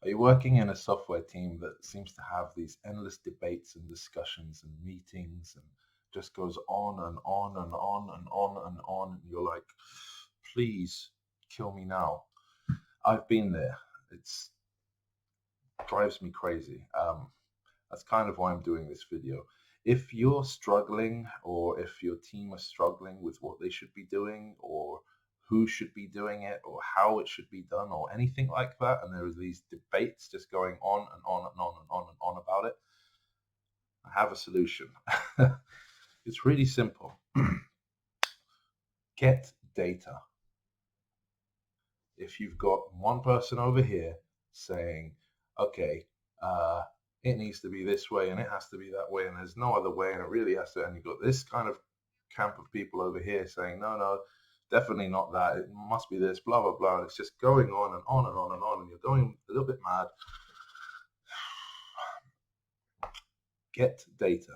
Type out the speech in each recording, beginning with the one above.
Are you working in a software team that seems to have these endless debates and discussions and meetings and just goes on and on and on and on and on, and you're like, please kill me now. I've been there. It's drives me crazy. That's kind of why I'm doing this video. If you're struggling, or if your team is struggling with what they should be doing, or who should be doing it, or how it should be done, or anything like that, and there are these debates just going on and on and on and on and on about it, I have a solution. It's really simple. Get data. If you've got one person over here saying, okay, it needs to be this way and it has to be that way and there's no other way and it really has to, and you've got this kind of camp of people over here saying, no, definitely not that, it must be this, blah, blah, blah. And it's just going on and on and on and on, and you're going a little bit mad. Get data.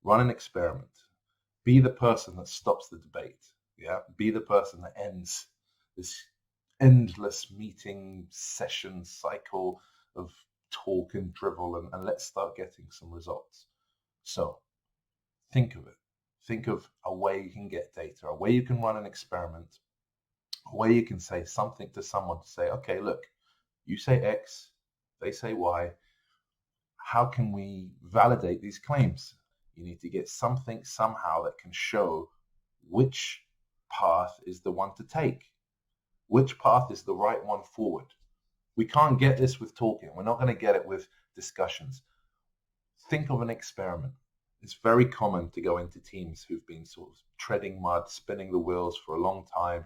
Run an experiment. Be the person that stops the debate. Yeah. Be the person that ends this endless meeting session cycle of talk and drivel, and let's start getting some results. So think of it. Think of a way you can get data, a way you can run an experiment, a way you can say something to someone to say, okay, look, you say X, they say Y. How can we validate these claims? You need to get something somehow that can show which path is the one to take, which path is the right one forward. We can't get this with talking. We're not going to get it with discussions. Think of an experiment. It's very common to go into teams who've been sort of treading mud, spinning the wheels for a long time,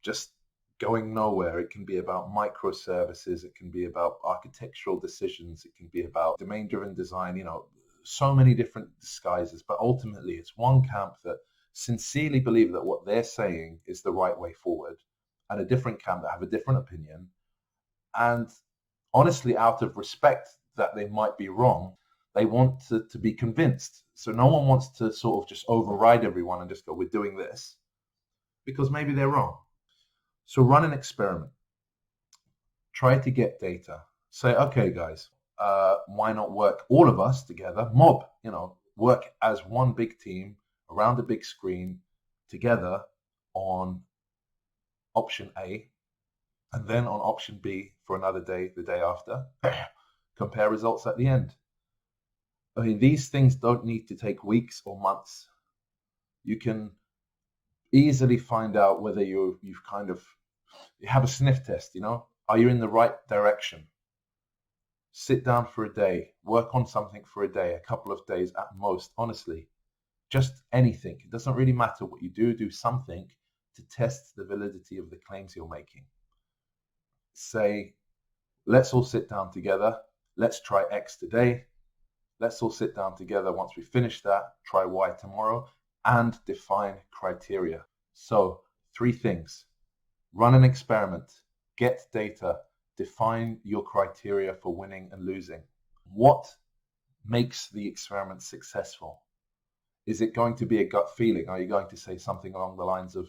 just going nowhere. It can be about microservices. It can be about architectural decisions. It can be about domain-driven design, so many different disguises. But ultimately, it's one camp that sincerely believe that what they're saying is the right way forward, and a different camp that have a different opinion. And honestly, out of respect that they might be wrong, they want to be convinced. So no one wants to sort of just override everyone and just go, we're doing this, because maybe they're wrong. So run an experiment. Try to get data. Say, okay, guys, why not work all of us together, work as one big team around a big screen together on option A, and then on option B for another day, the day after, compare results at the end. I mean, these things don't need to take weeks or months. You can easily find out whether you have a sniff test, Are you in the right direction? Sit down for a day, work on something for a day, a couple of days at most, honestly. Just anything. It doesn't really matter what you do something to test the validity of the claims you're making. Say, let's all sit down together. Let's try X today. Let's all sit down together. Once we finish that, try Y tomorrow, and define criteria. So 3 things. Run an experiment, get data, define your criteria for winning and losing. What makes the experiment successful? Is it going to be a gut feeling? Are you going to say something along the lines of,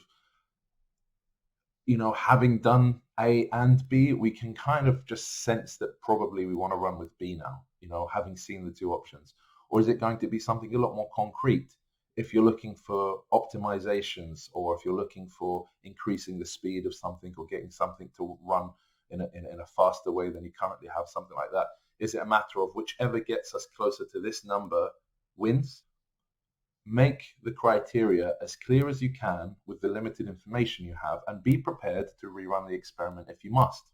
having done A and B, we can kind of just sense that probably we want to run with B now, having seen the 2 options? Or is it going to be something a lot more concrete? If you're looking for optimizations, or if you're looking for increasing the speed of something, or getting something to run in a faster way than you currently have, something like that, is it a matter of whichever gets us closer to this number wins? Make the criteria as clear as you can with the limited information you have, and be prepared to rerun the experiment if you must.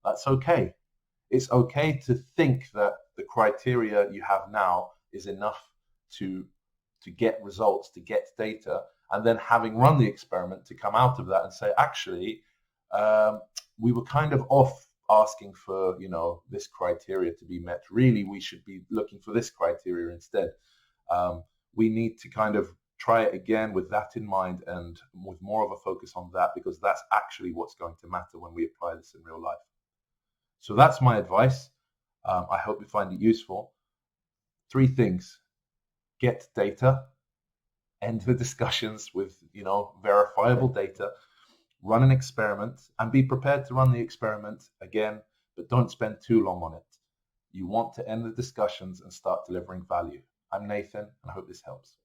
That's okay. It's okay to think that the criteria you have now is enough to get results, to get data, and then having run the experiment to come out of that and say, actually, we were kind of off asking for, this criteria to be met. Really, we should be looking for this criteria instead. We need to kind of try it again with that in mind, and with more of a focus on that, because that's actually what's going to matter when we apply this in real life. So that's my advice. I hope you find it useful. 3 things. Get data, end the discussions with, verifiable data, run an experiment, and be prepared to run the experiment again but don't spend too long on it. You want to end the discussions and start delivering value. I'm Nathan, and I hope this helps.